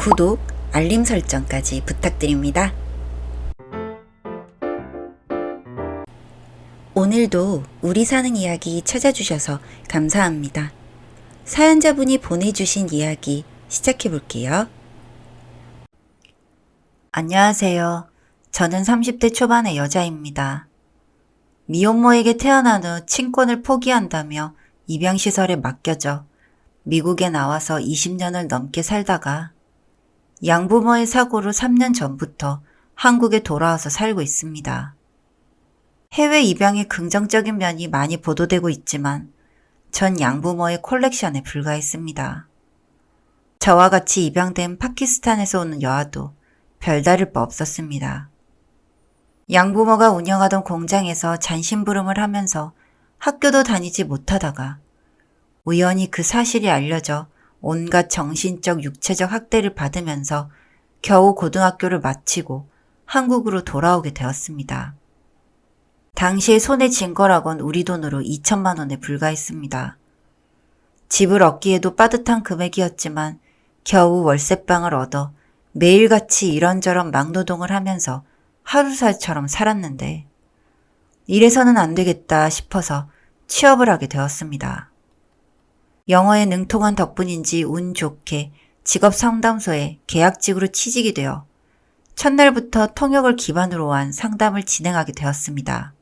구독, 알림 설정까지 부탁드립니다. 오늘도 우리 사는 이야기 찾아주셔서 감사합니다. 사연자분이 보내주신 이야기 시작해 볼게요. 안녕하세요. 저는 30대 초반의 여자입니다. 미혼모에게 태어난 후 친권을 포기한다며 입양시설에 맡겨져 미국에 나와서 20년을 넘게 살다가 양부모의 사고로 3년 전부터 한국에 돌아와서 살고 있습니다. 해외 입양의 긍정적인 면이 많이 보도되고 있지만 전 양부모의 콜렉션에 불과했습니다. 저와 같이 입양된 파키스탄에서 오는 여아도 별다를 바 없었습니다. 양부모가 운영하던 공장에서 잔심부름을 하면서 학교도 다니지 못하다가 우연히 그 사실이 알려져 온갖 정신적, 육체적 학대를 받으면서 겨우 고등학교를 마치고 한국으로 돌아오게 되었습니다. 당시에 손에 쥔 거라곤 우리 돈으로 2천만 원에 불과했습니다. 집을 얻기에도 빠듯한 금액이었지만 겨우 월세방을 얻어 매일같이 이런저런 막노동을 하면서 하루살처럼 살았는데 이래서는 안 되겠다 싶어서 취업을 하게 되었습니다. 영어에 능통한 덕분인지 운 좋게 직업상담소에 계약직으로 취직이 되어 첫날부터 통역을 기반으로 한 상담을 진행하게 되었습니다.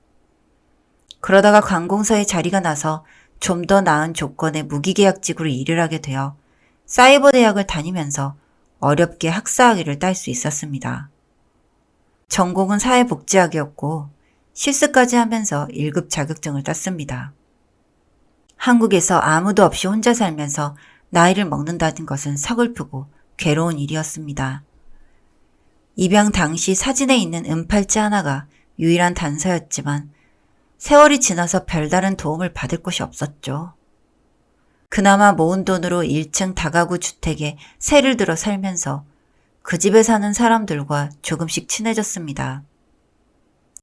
그러다가 관공서에 자리가 나서 좀 더 나은 조건의 무기계약직으로 일을 하게 되어 사이버 대학을 다니면서 어렵게 학사학위를 딸 수 있었습니다. 전공은 사회복지학이었고 실습까지 하면서 1급 자격증을 땄습니다. 한국에서 아무도 없이 혼자 살면서 나이를 먹는다는 것은 서글프고 괴로운 일이었습니다. 입양 당시 사진에 있는 은팔찌 하나가 유일한 단서였지만 세월이 지나서 별다른 도움을 받을 곳이 없었죠. 그나마 모은 돈으로 1층 다가구 주택에 세를 들어 살면서 그 집에 사는 사람들과 조금씩 친해졌습니다.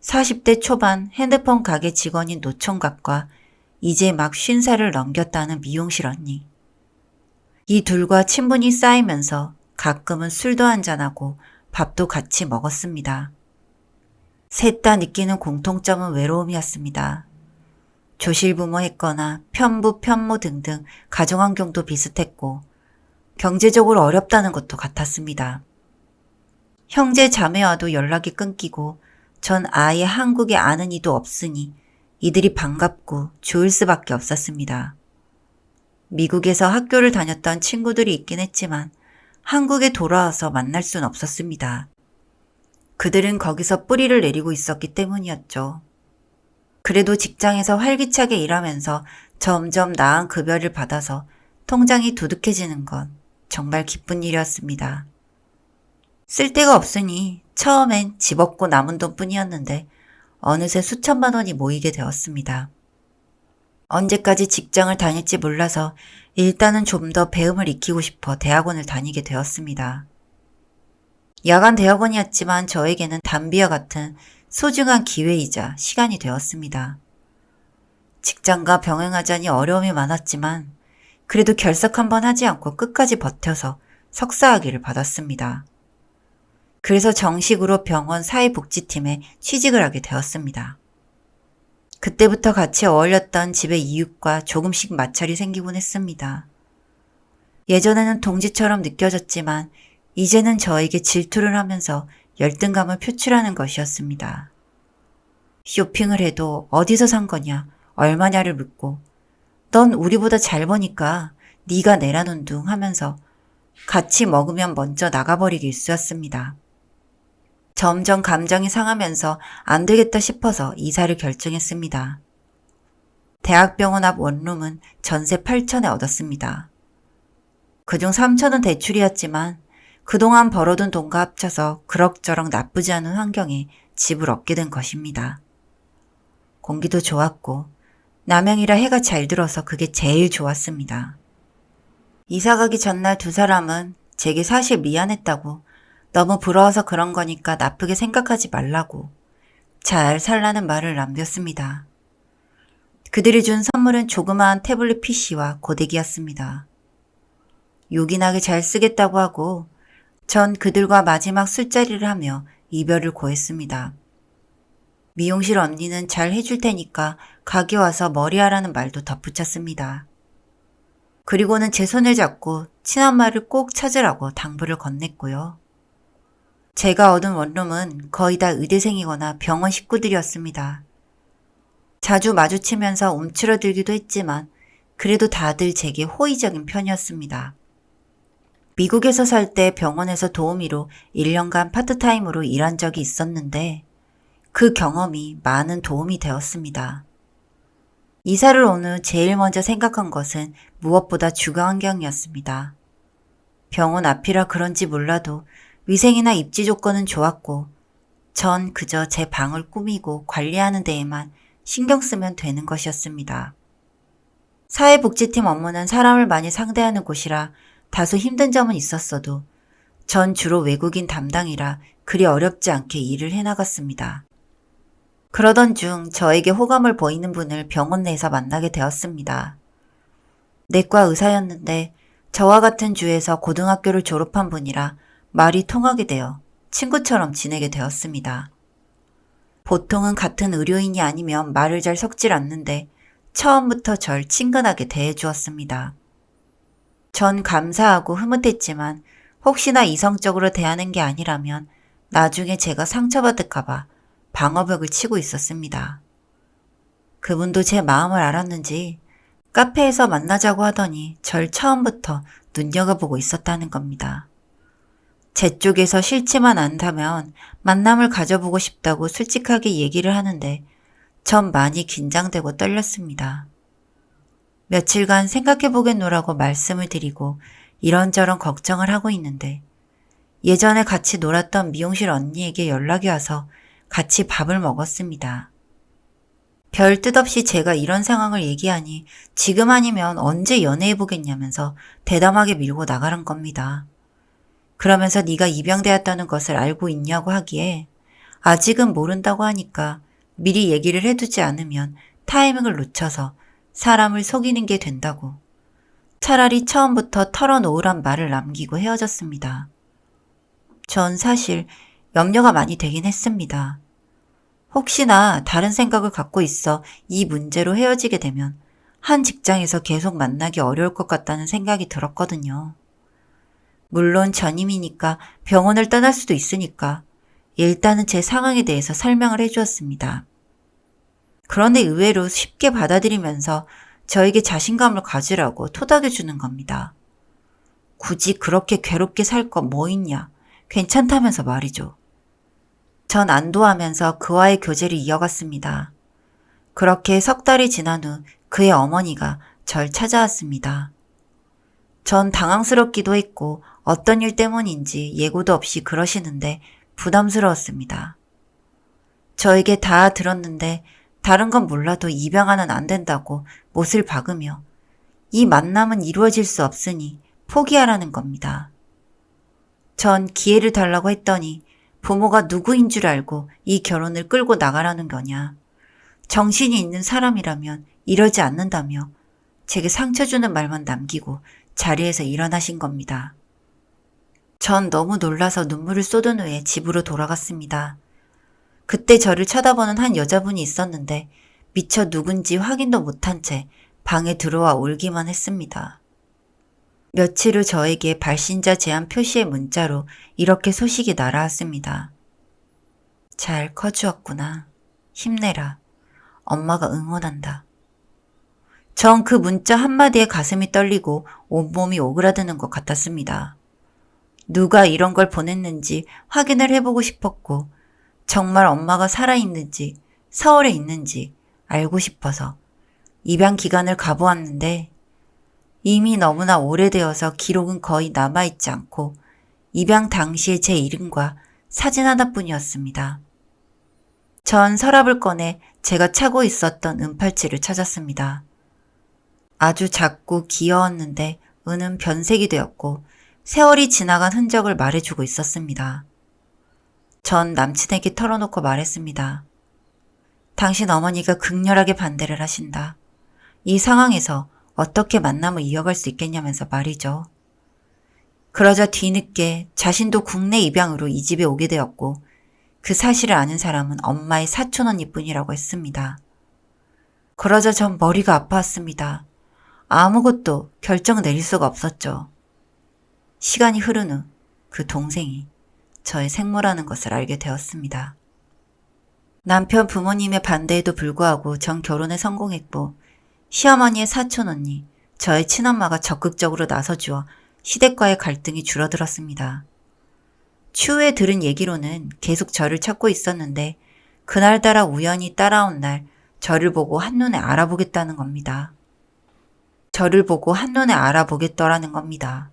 40대 초반 핸드폰 가게 직원인 노총각과 이제 막 50살을 넘겼다는 미용실 언니. 이 둘과 친분이 쌓이면서 가끔은 술도 한잔하고 밥도 같이 먹었습니다. 셋 다 느끼는 공통점은 외로움이었습니다. 조실부모했거나 편부, 편모 등등 가정환경도 비슷했고 경제적으로 어렵다는 것도 같았습니다. 형제 자매와도 연락이 끊기고 전 아예 한국에 아는 이도 없으니 이들이 반갑고 좋을 수밖에 없었습니다. 미국에서 학교를 다녔던 친구들이 있긴 했지만 한국에 돌아와서 만날 순 없었습니다. 그들은 거기서 뿌리를 내리고 있었기 때문이었죠. 그래도 직장에서 활기차게 일하면서 점점 나은 급여를 받아서 통장이 두둑해지는 건 정말 기쁜 일이었습니다. 쓸 데가 없으니 처음엔 집 없고 남은 돈뿐이었는데 어느새 수천만 원이 모이게 되었습니다. 언제까지 직장을 다닐지 몰라서 일단은 좀 더 배움을 익히고 싶어 대학원을 다니게 되었습니다. 야간 대학원이었지만 저에게는 담비와 같은 소중한 기회이자 시간이 되었습니다. 직장과 병행하자니 어려움이 많았지만 그래도 결석 한번 하지 않고 끝까지 버텨서 석사학위를 받았습니다. 그래서 정식으로 병원 사회복지팀에 취직을 하게 되었습니다. 그때부터 같이 어울렸던 집의 이웃과 조금씩 마찰이 생기곤 했습니다. 예전에는 동지처럼 느껴졌지만 이제는 저에게 질투를 하면서 열등감을 표출하는 것이었습니다. 쇼핑을 해도 어디서 산 거냐, 얼마냐를 묻고 넌 우리보다 잘 버니까 네가 내라는 둥 하면서 같이 먹으면 먼저 나가버리기 일쑤였습니다. 점점 감정이 상하면서 안 되겠다 싶어서 이사를 결정했습니다. 대학병원 앞 원룸은 전세 8천에 얻었습니다. 그중 3천은 대출이었지만 그동안 벌어둔 돈과 합쳐서 그럭저럭 나쁘지 않은 환경에 집을 얻게 된 것입니다. 공기도 좋았고 남양이라 해가 잘 들어서 그게 제일 좋았습니다. 이사 가기 전날 두 사람은 제게 사실 미안했다고 너무 부러워서 그런 거니까 나쁘게 생각하지 말라고 잘 살라는 말을 남겼습니다. 그들이 준 선물은 조그마한 태블릿 PC와 고데기였습니다. 요긴하게 잘 쓰겠다고 하고 전 그들과 마지막 술자리를 하며 이별을 고했습니다. 미용실 언니는 잘 해줄 테니까 가게 와서 머리하라는 말도 덧붙였습니다. 그리고는 제 손을 잡고 친엄마를 꼭 찾으라고 당부를 건넸고요. 제가 얻은 원룸은 거의 다 의대생이거나 병원 식구들이었습니다. 자주 마주치면서 움츠러들기도 했지만 그래도 다들 제게 호의적인 편이었습니다. 미국에서 살 때 병원에서 도우미로 1년간 파트타임으로 일한 적이 있었는데 그 경험이 많은 도움이 되었습니다. 이사를 온 후 제일 먼저 생각한 것은 무엇보다 주거 환경이었습니다. 병원 앞이라 그런지 몰라도 위생이나 입지 조건은 좋았고 전 그저 제 방을 꾸미고 관리하는 데에만 신경 쓰면 되는 것이었습니다. 사회복지팀 업무는 사람을 많이 상대하는 곳이라 다소 힘든 점은 있었어도 전 주로 외국인 담당이라 그리 어렵지 않게 일을 해나갔습니다. 그러던 중 저에게 호감을 보이는 분을 병원 내에서 만나게 되었습니다. 내과 의사였는데 저와 같은 주에서 고등학교를 졸업한 분이라 말이 통하게 되어 친구처럼 지내게 되었습니다. 보통은 같은 의료인이 아니면 말을 잘 섞질 않는데 처음부터 절 친근하게 대해주었습니다. 전 감사하고 흐뭇했지만 혹시나 이성적으로 대하는 게 아니라면 나중에 제가 상처받을까봐 방어벽을 치고 있었습니다. 그분도 제 마음을 알았는지 카페에서 만나자고 하더니 절 처음부터 눈여겨보고 있었다는 겁니다. 제 쪽에서 싫지만 않다면 만남을 가져보고 싶다고 솔직하게 얘기를 하는데 전 많이 긴장되고 떨렸습니다. 며칠간 생각해보겠노라고 말씀을 드리고 이런저런 걱정을 하고 있는데 예전에 같이 놀았던 미용실 언니에게 연락이 와서 같이 밥을 먹었습니다. 별 뜻 없이 제가 이런 상황을 얘기하니 지금 아니면 언제 연애해보겠냐면서 대담하게 밀고 나가란 겁니다. 그러면서 네가 입양되었다는 것을 알고 있냐고 하기에 아직은 모른다고 하니까 미리 얘기를 해두지 않으면 타이밍을 놓쳐서 사람을 속이는 게 된다고 차라리 처음부터 털어놓으란 말을 남기고 헤어졌습니다. 전 사실 염려가 많이 되긴 했습니다. 혹시나 다른 생각을 갖고 있어 이 문제로 헤어지게 되면 한 직장에서 계속 만나기 어려울 것 같다는 생각이 들었거든요. 물론 전임이니까 병원을 떠날 수도 있으니까 일단은 제 상황에 대해서 설명을 해주었습니다. 그런데 의외로 쉽게 받아들이면서 저에게 자신감을 가지라고 토닥여주는 겁니다. 굳이 그렇게 괴롭게 살 거 뭐 있냐, 괜찮다면서 말이죠. 전 안도하면서 그와의 교제를 이어갔습니다. 그렇게 석 달이 지난 후 그의 어머니가 절 찾아왔습니다. 전 당황스럽기도 했고 어떤 일 때문인지 예고도 없이 그러시는데 부담스러웠습니다. 저에게 다 들었는데 다른 건 몰라도 입양아는 안 된다고 못을 박으며 이 만남은 이루어질 수 없으니 포기하라는 겁니다. 전 기회를 달라고 했더니 부모가 누구인 줄 알고 이 결혼을 끌고 나가라는 거냐. 정신이 있는 사람이라면 이러지 않는다며 제게 상처 주는 말만 남기고 자리에서 일어나신 겁니다. 전 너무 놀라서 눈물을 쏟은 후에 집으로 돌아갔습니다. 그때 저를 쳐다보는 한 여자분이 있었는데 미처 누군지 확인도 못한 채 방에 들어와 울기만 했습니다. 며칠 후 저에게 발신자 제한 표시의 문자로 이렇게 소식이 날아왔습니다. 잘 커주었구나. 힘내라. 엄마가 응원한다. 전 그 문자 한마디에 가슴이 떨리고 온몸이 오그라드는 것 같았습니다. 누가 이런 걸 보냈는지 확인을 해보고 싶었고 정말 엄마가 살아있는지 서울에 있는지 알고 싶어서 입양 기간을 가보았는데 이미 너무나 오래되어서 기록은 거의 남아있지 않고 입양 당시의 제 이름과 사진 하나뿐이었습니다. 전 서랍을 꺼내 제가 차고 있었던 은팔찌를 찾았습니다. 아주 작고 귀여웠는데 은은 변색이 되었고 세월이 지나간 흔적을 말해주고 있었습니다. 전 남친에게 털어놓고 말했습니다. 당신 어머니가 극렬하게 반대를 하신다. 이 상황에서 어떻게 만남을 이어갈 수 있겠냐면서 말이죠. 그러자 뒤늦게 자신도 국내 입양으로 이 집에 오게 되었고 그 사실을 아는 사람은 엄마의 사촌 언니뿐이라고 했습니다. 그러자 전 머리가 아파왔습니다. 아무것도 결정 내릴 수가 없었죠. 시간이 흐른 후 그 동생이 저의 생모라는 것을 알게 되었습니다. 남편 부모님의 반대에도 불구하고 전 결혼에 성공했고 시어머니의 사촌 언니, 저의 친엄마가 적극적으로 나서주어 시댁과의 갈등이 줄어들었습니다. 추후에 들은 얘기로는 계속 저를 찾고 있었는데 그날따라 우연히 따라온 날 저를 보고 한눈에 알아보겠다는 겁니다. 저를 보고 한눈에 알아보겠더라는 겁니다.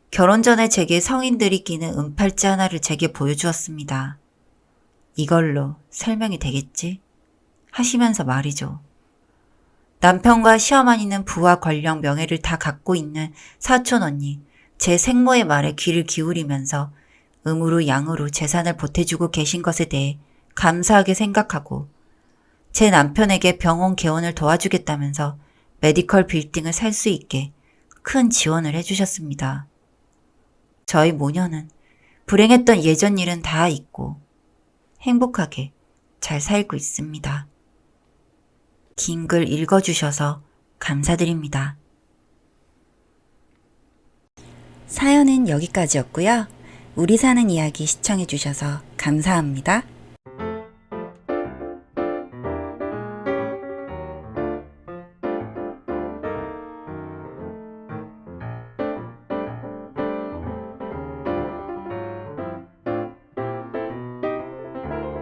결혼 전에 제게 성인들이 끼는 은팔찌 하나를 제게 보여주었습니다. 이걸로 설명이 되겠지? 하시면서 말이죠. 남편과 시어머니는 부와 권력, 명예를 다 갖고 있는 사촌 언니, 제 생모의 말에 귀를 기울이면서 음으로 양으로 재산을 보태주고 계신 것에 대해 감사하게 생각하고 제 남편에게 병원 개원을 도와주겠다면서 메디컬 빌딩을 살 수 있게 큰 지원을 해주셨습니다. 저희 모녀는 불행했던 예전 일은 다 잊고 행복하게 잘 살고 있습니다. 긴 글 읽어주셔서 감사드립니다. 사연은 여기까지였고요. 우리 사는 이야기 시청해주셔서 감사합니다.